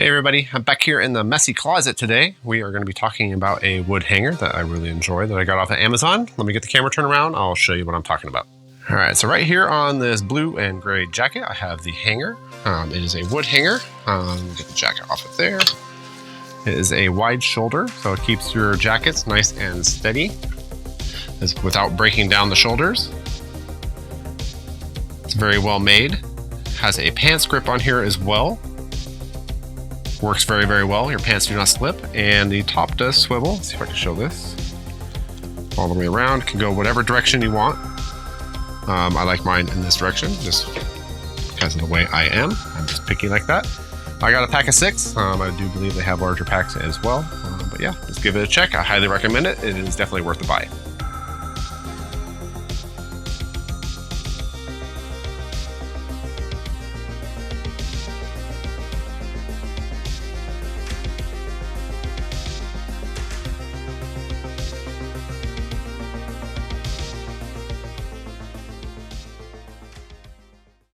Hey everybody, I'm back here in the messy closet today. We are going to be talking about a wood hanger that I really enjoy that I got off of Amazon. Let me get the camera turned around. I'll show you what I'm talking about. All right, so right here on this blue and gray jacket, I have the hanger. It is a wood hanger. Let me get the jacket off of there. It is a wide shoulder, so it keeps your jackets nice and steady without breaking down the shoulders. It's very well made. Has a pants grip on here as well. Works very, very well. Your pants do not slip, and the top does swivel. Let's see if I can show this. All the way around. It can go whatever direction you want. I like mine in this direction, just because of the way I am. I'm just picky like that. I got a pack of 6. I do believe they have larger packs as well. But yeah, just give it a check. I highly recommend it. It is definitely worth the buy.